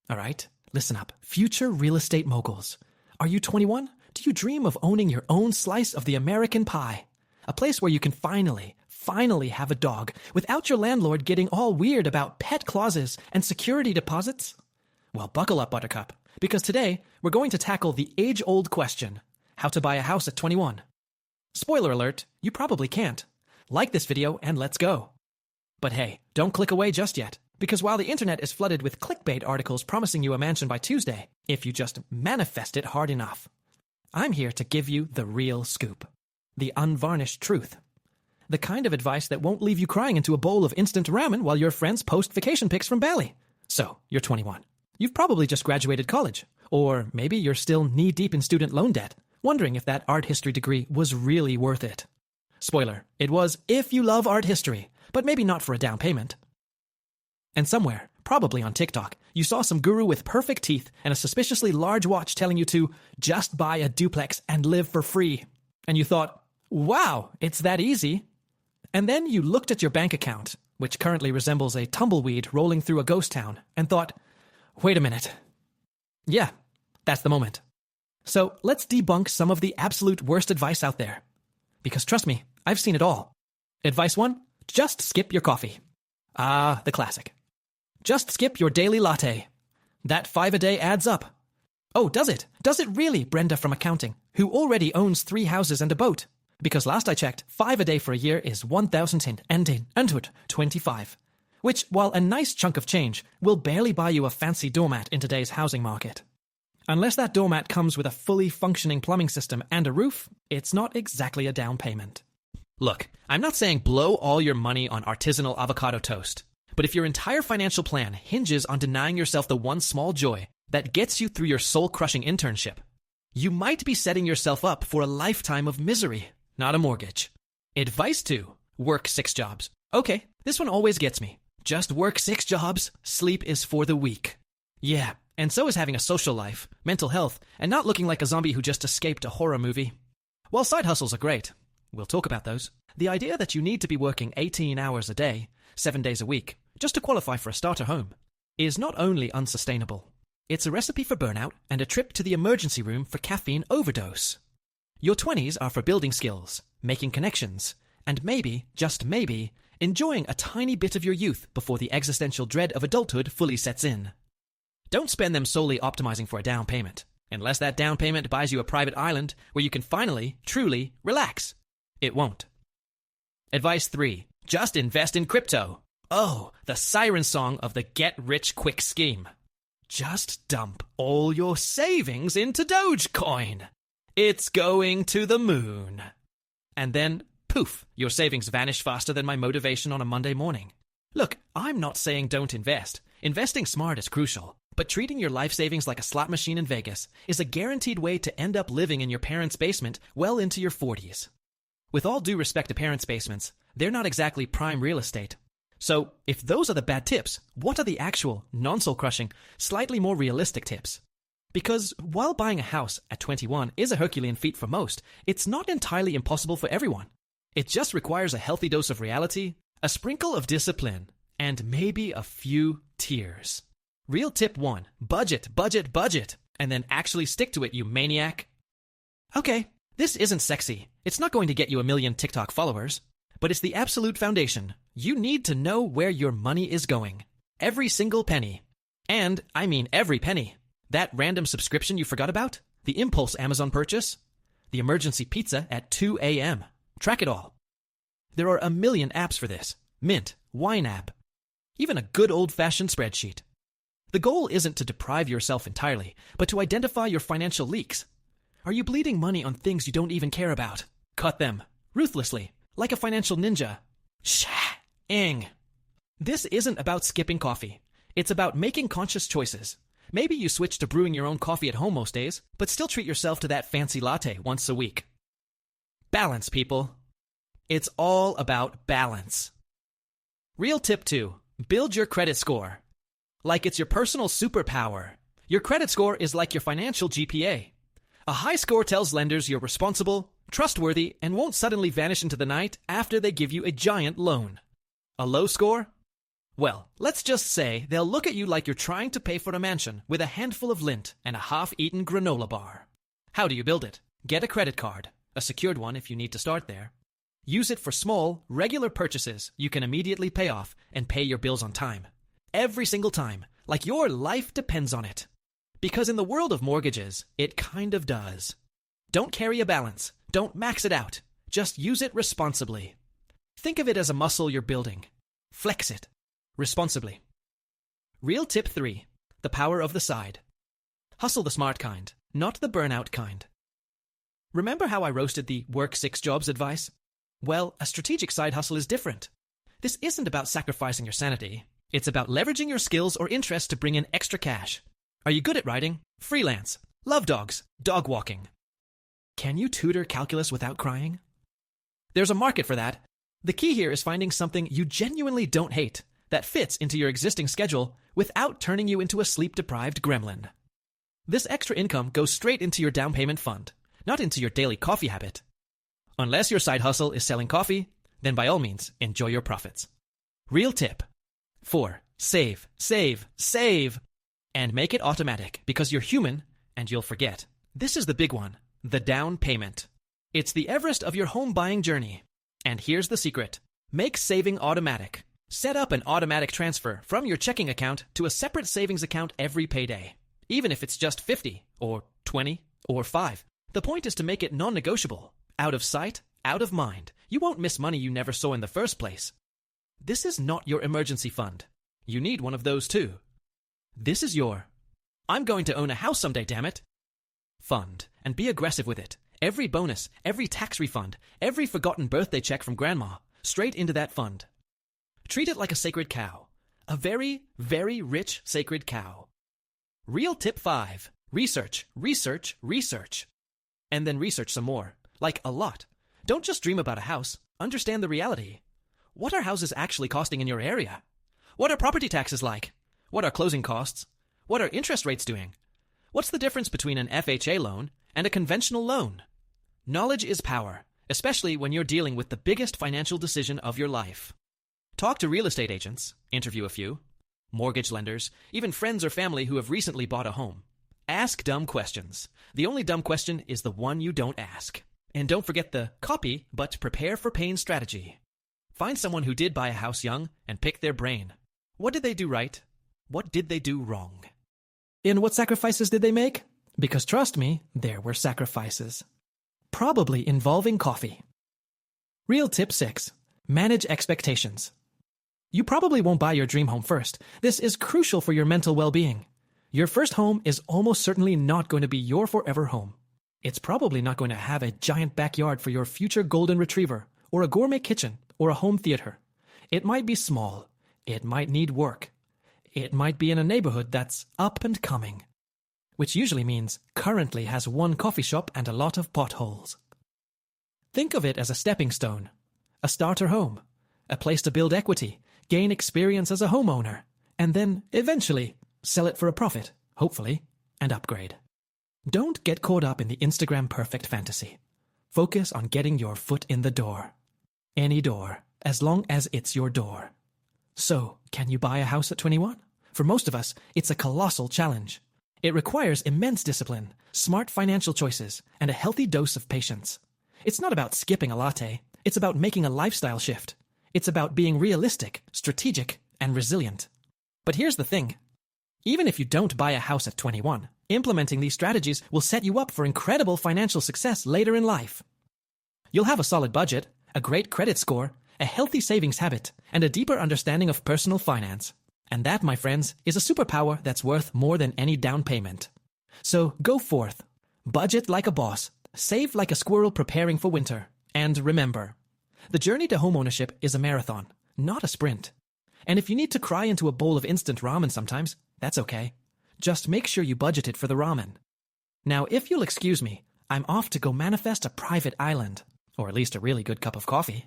All right, listen up. Future real estate moguls. Are you 21? Do you dream of owning your own slice of the American pie? A place where you can finally have a dog without your landlord getting all weird about pet clauses and security deposits? Well, buckle up, Buttercup, because today we're going to tackle the age-old question, how to buy a house at 21. Spoiler alert, you probably can't. Like this video and let's go. But hey, don't click away just yet, because while the internet is flooded with clickbait articles promising you a mansion by Tuesday, if you just manifest it hard enough, I'm here to give you the real scoop. The unvarnished truth. The kind of advice that won't leave you crying into a bowl of instant ramen while your friends post vacation pics from Bali. So, you're 21. You've probably just graduated college. Or maybe you're still knee-deep in student loan debt, wondering if that art history degree was really worth it. Spoiler, it was if you love art history, but maybe not for a down payment. And somewhere, probably on TikTok, you saw some guru with perfect teeth and a suspiciously large watch telling you to just buy a duplex and live for free. And you thought, wow, it's that easy. And then you looked at your bank account, which currently resembles a tumbleweed rolling through a ghost town, and thought, wait a minute. Yeah, that's the moment. So let's debunk some of the absolute worst advice out there. Because trust me, I've seen it all. Advice 1, just skip your coffee. Ah, the classic. Just skip your daily latte. That 5 a day adds up. Oh, does it? Does it really, Brenda from accounting, who already owns 3 houses and a boat? Because last I checked, 5 a day for a year is 1,025, which, while a nice chunk of change, will barely buy you a fancy doormat in today's housing market. Unless that doormat comes with a fully functioning plumbing system and a roof, it's not exactly a down payment. Look, I'm not saying blow all your money on artisanal avocado toast, but if your entire financial plan hinges on denying yourself the one small joy that gets you through your soul-crushing internship, you might be setting yourself up for a lifetime of misery, not a mortgage. Advice 2, work 6 jobs. Okay, this one always gets me. Just work 6 jobs, sleep is for the weak. Yeah, and so is having a social life, mental health, and not looking like a zombie who just escaped a horror movie. While side hustles are great, we'll talk about those, the idea that you need to be working 18 hours a day, 7 days a week, just to qualify for a starter home, is not only unsustainable, it's a recipe for burnout and a trip to the emergency room for caffeine overdose. Your 20s are for building skills, making connections, and maybe, just maybe, enjoying a tiny bit of your youth before the existential dread of adulthood fully sets in. Don't spend them solely optimizing for a down payment, unless that down payment buys you a private island where you can finally, truly, relax. It won't. Advice 3, just invest in crypto. Oh, the siren song of the get-rich-quick scheme. Just dump all your savings into Dogecoin. It's going to the moon. And then, poof, your savings vanish faster than my motivation on a Monday morning. Look, I'm not saying don't invest. Investing smart is crucial. But treating your life savings like a slot machine in Vegas is a guaranteed way to end up living in your parents' basement well into your 40s. With all due respect to parents' basements, they're not exactly prime real estate. So, if those are the bad tips, what are the actual, non-soul-crushing, slightly more realistic tips? Because while buying a house at 21 is a Herculean feat for most, it's not entirely impossible for everyone. It just requires a healthy dose of reality, a sprinkle of discipline, and maybe a few tears. Real tip 1, budget, and then actually stick to it, you maniac. Okay, this isn't sexy. It's not going to get you a million TikTok followers, but it's the absolute foundation. You need to know where your money is going. Every single penny. And I mean every penny. That random subscription you forgot about? The impulse Amazon purchase? The emergency pizza at 2 a.m. Track it all. There are a million apps for this. Mint, Wine app. Even a good old-fashioned spreadsheet. The goal isn't to deprive yourself entirely, but to identify your financial leaks. Are you bleeding money on things you don't even care about? Cut them. Ruthlessly. Like a financial ninja. Shh-ing. This isn't about skipping coffee. It's about making conscious choices. Maybe you switch to brewing your own coffee at home most days, but still treat yourself to that fancy latte once a week. Balance, people. It's all about balance. Real tip 2. Build your credit score. Like it's your personal superpower. Your credit score is like your financial GPA. A high score tells lenders you're responsible, trustworthy, and won't suddenly vanish into the night after they give you a giant loan. A low score? Well, let's just say they'll look at you like you're trying to pay for a mansion with a handful of lint and a half-eaten granola bar. How do you build it? Get a credit card, a secured one if you need to start there. Use it for small, regular purchases you can immediately pay off and pay your bills on time. Every single time, like your life depends on it. Because in the world of mortgages, it kind of does. Don't carry a balance. Don't max it out. Just use it responsibly. Think of it as a muscle you're building. Flex it responsibly. Real tip 3. The power of the side. Hustle the smart kind, not the burnout kind. Remember how I roasted the work 6 jobs advice? Well, a strategic side hustle is different. This isn't about sacrificing your sanity. It's about leveraging your skills or interests to bring in extra cash. Are you good at writing? Freelance. Love dogs. Dog walking. Can you tutor calculus without crying? There's a market for that. The key here is finding something you genuinely don't hate that fits into your existing schedule without turning you into a sleep-deprived gremlin. This extra income goes straight into your down payment fund, not into your daily coffee habit. Unless your side hustle is selling coffee, then by all means, enjoy your profits. Real tip 4. Save, save, save, and make it automatic because you're human and you'll forget. This is the big one, the down payment. It's the Everest of your home buying journey. And here's the secret. Make saving automatic. Set up an automatic transfer from your checking account to a separate savings account every payday, even if it's just 50 or 20 or 5. The point is to make it non-negotiable. Out of sight, out of mind. You won't miss money you never saw in the first place. This is not your emergency fund. You need one of those too. This is your I'm going to own a house someday, damn it, fund, and be aggressive with it. Every bonus, every tax refund, every forgotten birthday check from grandma, straight into that fund. Treat it like a sacred cow. A very, very rich sacred cow. Real tip 5. Research, research, research. And then research some more. Like a lot. Don't just dream about a house. Understand the reality. What are houses actually costing in your area? What are property taxes like? What are closing costs? What are interest rates doing? What's the difference between an FHA loan and a conventional loan? Knowledge is power, especially when you're dealing with the biggest financial decision of your life. Talk to real estate agents, interview a few, mortgage lenders, even friends or family who have recently bought a home. Ask dumb questions. The only dumb question is the one you don't ask. And don't forget the copy but prepare for pain strategy. Find someone who did buy a house young and pick their brain. What did they do right? What did they do wrong? And what sacrifices did they make? Because trust me, there were sacrifices. Probably involving coffee. Real tip 6. Manage expectations. You probably won't buy your dream home first. This is crucial for your mental well-being. Your first home is almost certainly not going to be your forever home. It's probably not going to have a giant backyard for your future golden retriever, or a gourmet kitchen, or a home theater. It might be small. It might need work. It might be in a neighborhood that's up and coming, which usually means currently has one coffee shop and a lot of potholes. Think of it as a stepping stone, a starter home, a place to build equity, gain experience as a homeowner, and then, eventually, sell it for a profit, hopefully, and upgrade. Don't get caught up in the Instagram perfect fantasy. Focus on getting your foot in the door. Any door, as long as it's your door. So, can you buy a house at 21? For most of us, it's a colossal challenge. It requires immense discipline, smart financial choices, and a healthy dose of patience. It's not about skipping a latte. It's about making a lifestyle shift. It's about being realistic, strategic, and resilient. But here's the thing. Even if you don't buy a house at 21, implementing these strategies will set you up for incredible financial success later in life. You'll have a solid budget, a great credit score, a healthy savings habit, and a deeper understanding of personal finance. And that, my friends, is a superpower that's worth more than any down payment. So go forth. Budget like a boss. Save like a squirrel preparing for winter. And remember, the journey to homeownership is a marathon, not a sprint. And if you need to cry into a bowl of instant ramen sometimes, that's okay. Just make sure you budget it for the ramen. Now, if you'll excuse me, I'm off to go manifest a private island, or at least a really good cup of coffee.